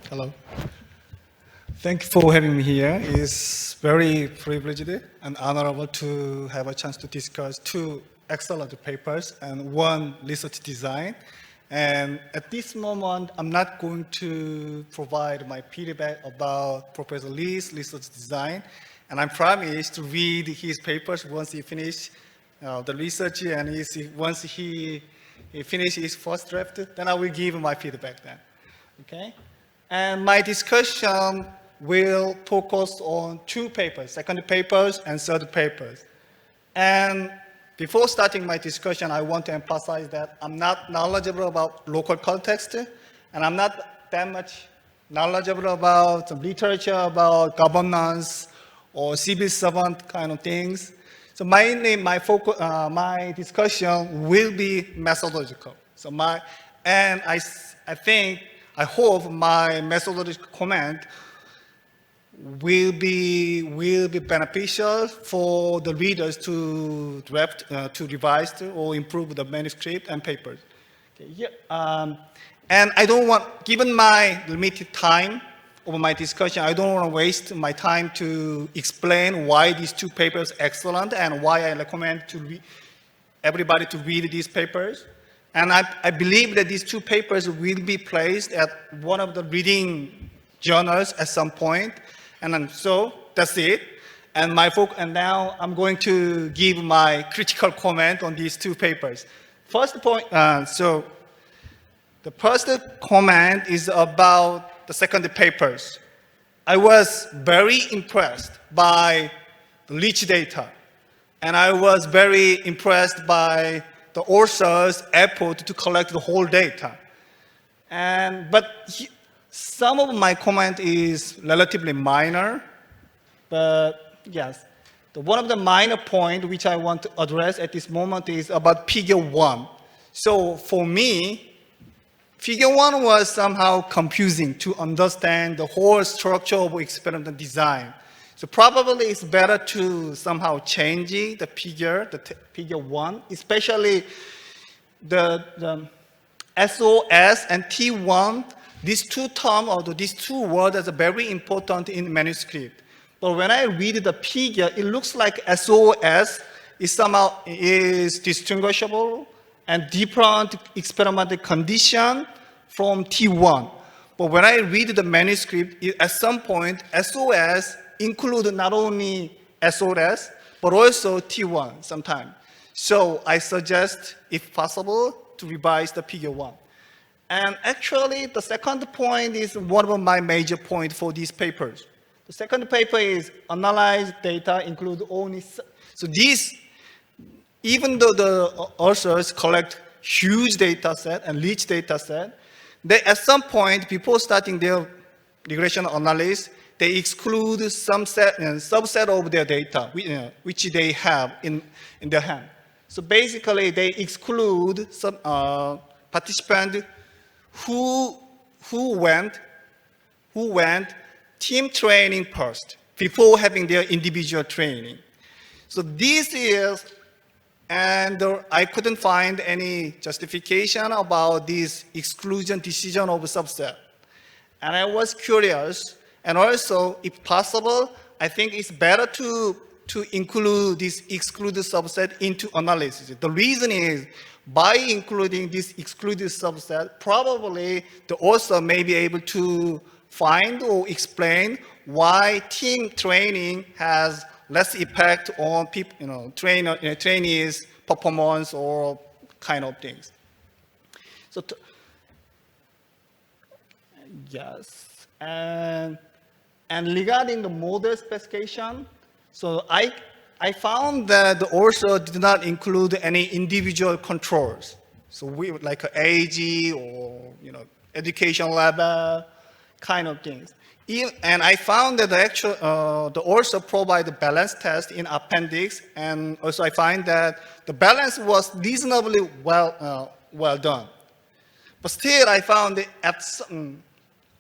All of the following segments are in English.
Hello. Thank you for having me here. It's very privileged and honorable to have a chance to discuss two excellent papers and one research design. And at this moment, I'm not going to provide my feedback about Professor Lee's research design. And I promise to read his papers once he finishes the research and once he finishes his first draft, then I will give my feedback then. Okay? And my discussion will focus on two papers, second papers and third papers. And before starting my discussion, I want to emphasize that I'm not knowledgeable about local context, and I'm not that much knowledgeable about the literature about governance or civil servant kind of things. So my discussion will be methodological. I hope my methodological comment will be beneficial for the readers to draft, to revise or improve the manuscript and papers. Okay, yeah, and I don't want, given my limited time over my discussion, I don't want to waste my time to explain why these two papers are excellent and why I recommend to everybody to read these papers. And I believe that these two papers will be placed at one of the reading journals at some point. And so that's it. And now I'm going to give my critical comment on these two papers. First point, so the first comment is about the second papers. I was very impressed by the rich data. And I was very impressed by the author's effort to collect the whole data. Some of my comment is relatively minor, but yes. One of the minor points which I want to address at this moment is about figure 1. So for me, figure 1 was somehow confusing to understand the whole structure of experimental design. So probably it's better to somehow change the figure 1, especially the SOS and T1. These two terms, or these two words, are very important in manuscript. But when I read the figure, it looks like SOS is distinguishable and different experimental condition from T1. But when I read the manuscript, at some point, SOS include not only SOS, but also T1 sometimes. So I suggest, if possible, to revise the figure 1. And actually, the second point is one of my major points for these papers. The second paper is analyze data include only, so these, even though the authors collect huge data set and rich data set, they at some point, before starting their regression analysis, they exclude some subset of their data, which they have in their hand. So basically, they exclude some participants who went team training first before having their individual training. So this is, and I couldn't find any justification about this exclusion decision of a subset. And I was curious, and also, if possible, I think it's better to include this excluded subset into analysis. The reason is, by including this excluded subset, probably the author may be able to find or explain why team training has less effect on people, trainees' performance or kind of things. So, yes, and regarding the model specification, so I found that the author did not include any individual controls. So like age or education level kind of things. And I found that the author provided balance test in appendix, and also I find that the balance was reasonably well done. But still, I found that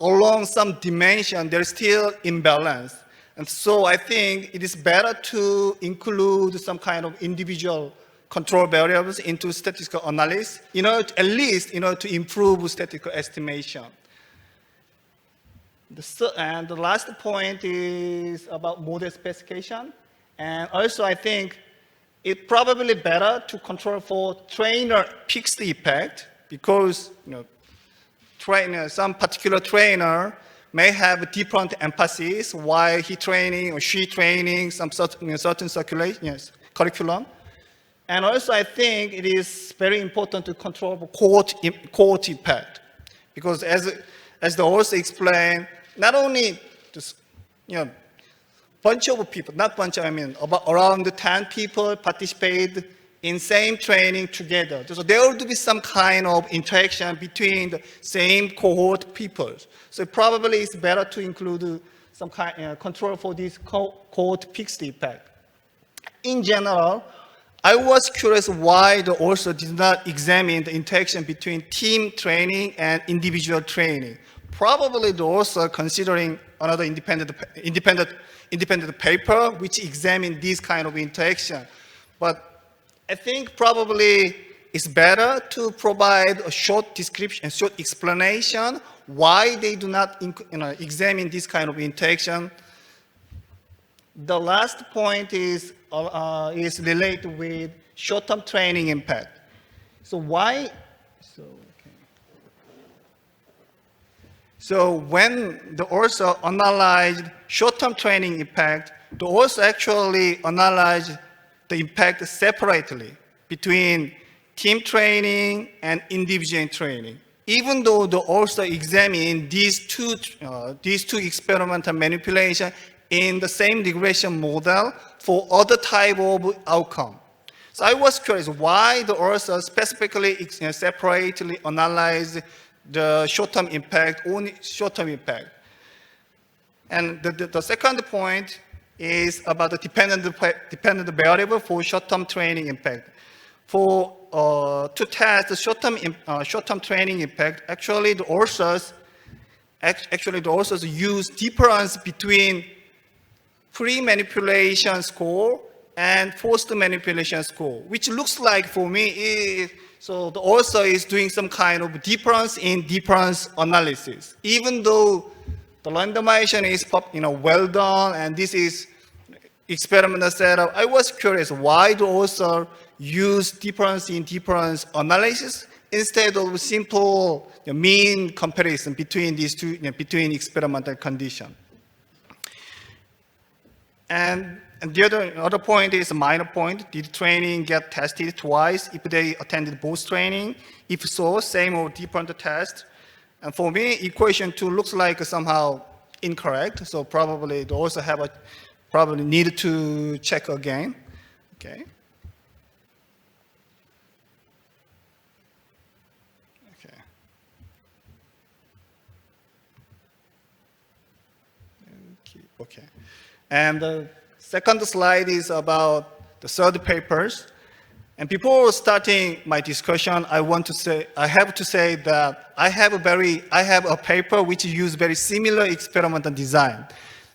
along some dimension there's still imbalance. And so I think it is better to include some kind of individual control variables into statistical analysis, at least, to improve statistical estimation. And the last point is about model specification. And also, I think it's probably better to control for trainer fixed effect because some particular trainer may have different emphasis while he training or she training some certain curriculum. And also, I think it is very important to control for cohort impact because as the author explained, not only just, bunch of people, not bunch, I mean, about around 10 people participate in same training together. So there would be some kind of interaction between the same cohort people. So probably it's better to include some kind control for this cohort fixed effect. In general, I was curious why the author did not examine the interaction between team training and individual training. Probably the author considering another independent paper which examined this kind of interaction. But I think probably it's better to provide a short description, a short explanation why they do not examine this kind of interaction. The last point is related with short-term training impact. So why? So when the author analyzed short-term training impact, the author actually analyzed the impact separately between team training and individual training. Even though the author examined these two experimental manipulations in the same regression model for other type of outcome. So I was curious why the author specifically separately analyzed the short-term impact, only short-term impact. And the second point is about the dependent variable for short-term training impact. To test the short-term training impact, actually the authors use difference between pre-manipulation score and post-manipulation score, which looks like for me so the author is doing some kind of difference in difference analysis. Even though the randomization is well done and this is experimental setup, I was curious why the author used difference in difference analysis instead of simple mean comparison between these two, between experimental conditions. And the other point is a minor point. Did training get tested twice if they attended both training? If so, same or different test? And for me, equation 2 looks like somehow incorrect. So probably they also have probably need to check again. Okay. Okay. And the second slide is about the third papers. And before starting my discussion, I have to say that I have a paper which uses very similar experimental design.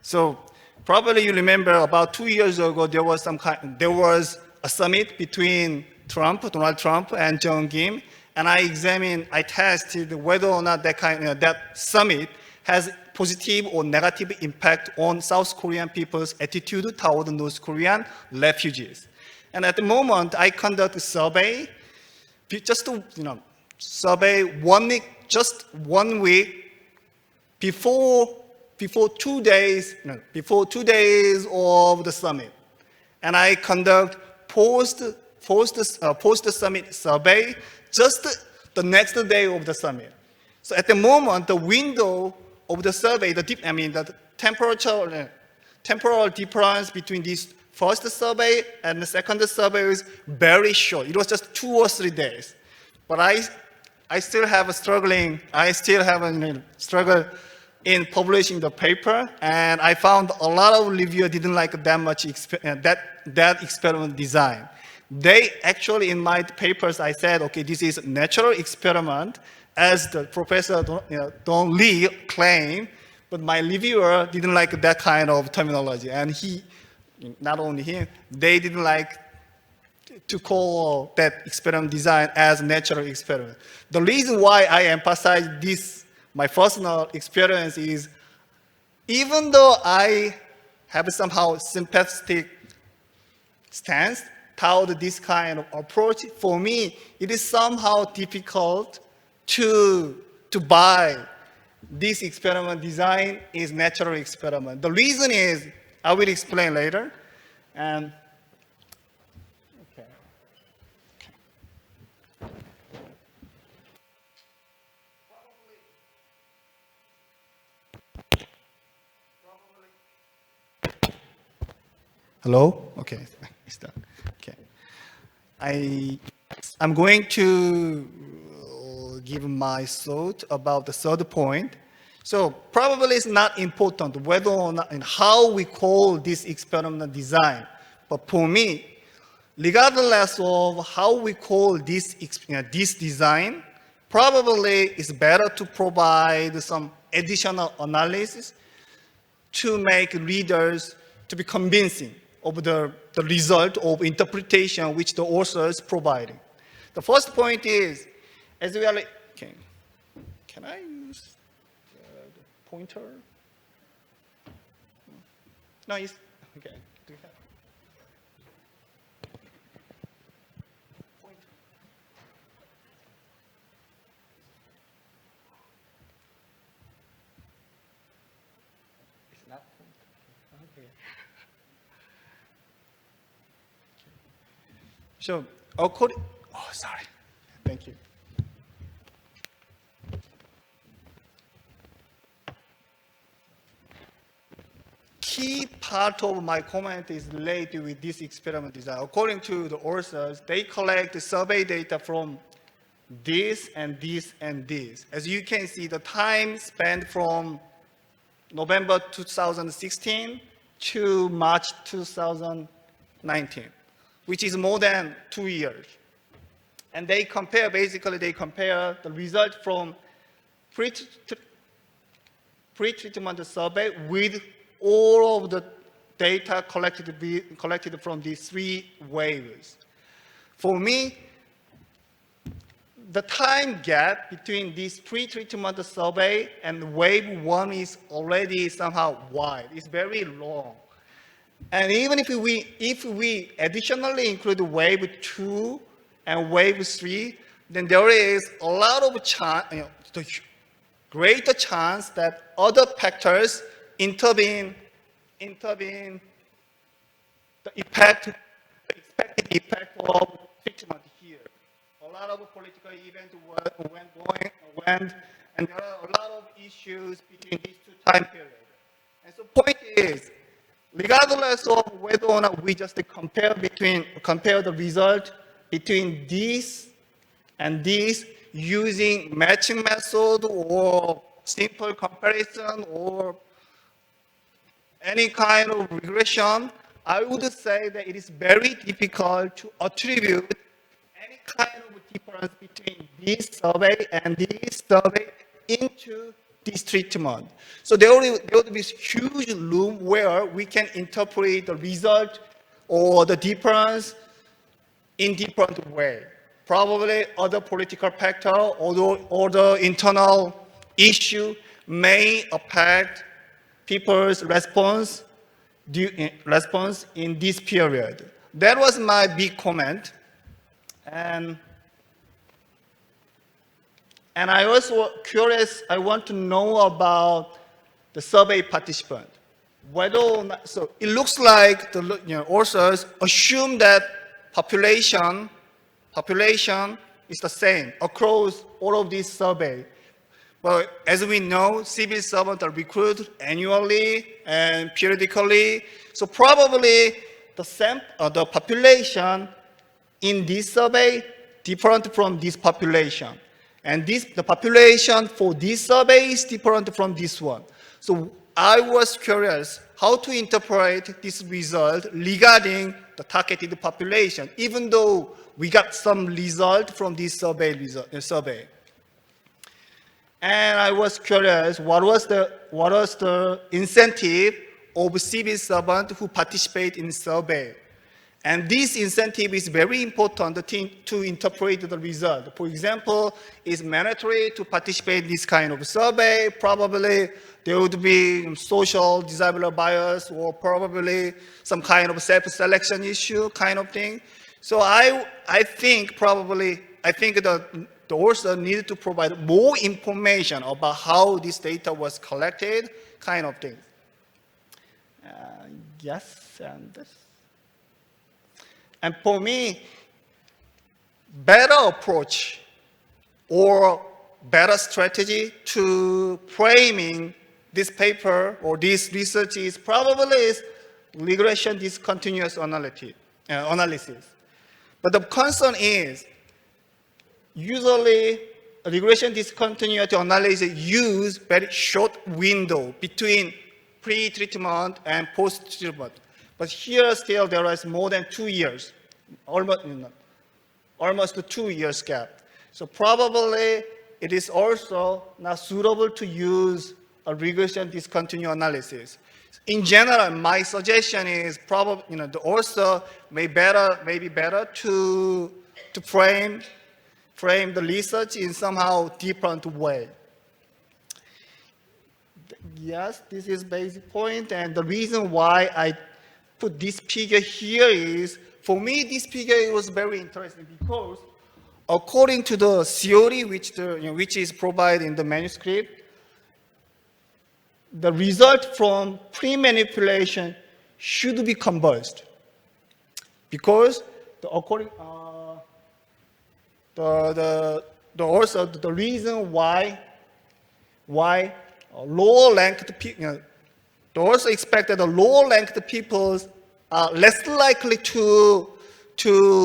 So probably you remember about 2 years ago there was a summit between Donald Trump and Chang, and I tested whether or not that summit has positive or negative impact on South Korean people's attitude toward North Korean refugees. And at the moment, I conduct a survey, just to survey 1 week, just 1 week before 2 days of the summit, and I conduct post summit survey just the next day of the summit. So at the moment, the window of the survey, the temporal difference between this first survey and the second survey is very short. It was just 2 or 3 days. But I still have a struggle in publishing the paper, and I found a lot of reviewers didn't like that much that experiment design. They actually, in my papers, I said, okay, this is a natural experiment, as the professor Don Lee claimed, but my reviewer didn't like that kind of terminology, and not only him, they didn't like to call that experiment design as natural experiment. The reason why I emphasize this, my personal experience, is Even though I have somehow sympathetic stance toward this kind of approach, for me, it is somehow difficult to buy this experiment design is natural experiment. The reason is, I will explain later. And okay. Hello? Okay, it's done. Okay. I'm going to give my thought about the third point. So probably it's not important whether or not and how we call this experiment design. But for me, regardless of how we call this, this design, probably it's better to provide some additional analysis to make readers to be convincing of the result of interpretation which the author is providing. The first point is, as we are, okay, can I use the pointer? No, it's, okay. Do you have? Pointer. It's not pointer. Okay. So, according, oh, sorry. Thank you. Key part of my comment is related with this experiment design. According to the authors, they collect the survey data from this and this and this. As you can see, the time spent from November 2016 to March 2019, which is more than 2 years. And they compare, basically they compare the result from pre-treatment survey with all of the data collected from these 3 waves. For me, the time gap between this pre-treatment survey and wave 1 is already somehow wide. It's very long. And even if we additionally include wave 2 and wave 3, then there is a lot of chance, the greater chance that other factors intervene the expected effect of treatment here. A lot of political events went, and there are a lot of issues between these 2 time periods. And so point is, regardless of whether or not we just compare the result between this and this using matching method or simple comparison or any kind of regression, I would say that it is very difficult to attribute any kind of difference between this survey and this survey into this treatment. So there would be huge room where we can interpret the result or the difference in different way. Probably other political factor or the internal issue may affect people's response in this period. That was my big comment. And I also curious, I want to know about the survey participant. Whether or not, so it looks like the authors assume that population is the same across all of these surveys. But as we know, civil servants are recruited annually and periodically. So probably the population in this survey different from this population. And the population for this survey is different from this one. So I was curious how to interpret this result regarding the targeted population, even though we got some result from this survey. And I was curious, what was the incentive of civil servants who participate in survey? And this incentive is very important to interpret the result. For example, it's mandatory to participate in this kind of survey. Probably there would be social desirable bias or probably some kind of self-selection issue kind of thing. So I think the author needed to provide more information about how this data was collected, kind of thing. Yes, and this. And for me, better approach or better strategy to framing this paper or this research is probably regression discontinuous analysis. But the concern is usually regression discontinuity analysis use very short window between pre-treatment and post-treatment. But here still there is more than 2 years, almost 2 years gap. So probably it is also not suitable to use a regression discontinuous analysis. In general, my suggestion is probably the author may be better to frame the research in somehow different way. Yes, this is basic point, and the reason why I put this figure here is, for me, this figure was very interesting because according to the theory which is provided in the manuscript, the result from pre-manipulation should be converged because the reason why lower ranked people, they also expect that the lower ranked people are less likely to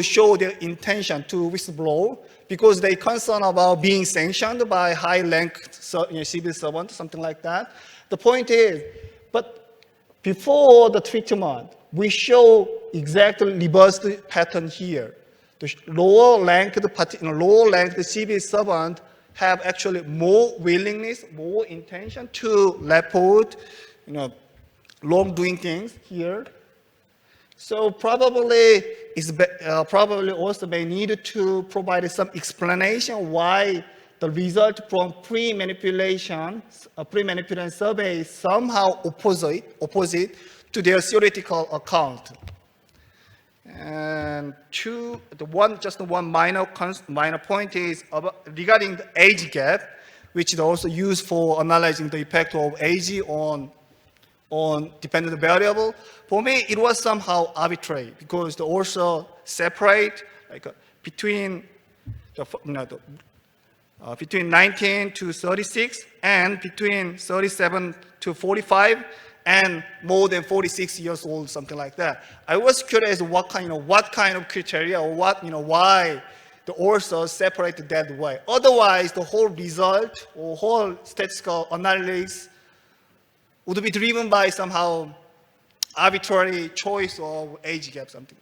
show their intention to whistleblow because they concerned about being sanctioned by high ranked civil servant, something like that. The point is, but before the treatment, we show exactly reversed pattern here. The lower ranked civil servant have actually more willingness, more intention to report, wrongdoing things here. So probably also may need to provide some explanation why the result from pre-manipulation survey is somehow opposite to their theoretical account. And just one minor point is regarding the age gap, which is also used for analyzing the effect of age on dependent variable. For me, it was somehow arbitrary because the author separate between 19 to 36 and between 37 to 45 and more than 46 years old, something like that. I was curious what kind of criteria or why the author separated that way. Otherwise, the whole result or whole statistical analysis would be driven by somehow arbitrary choice of age gap, something.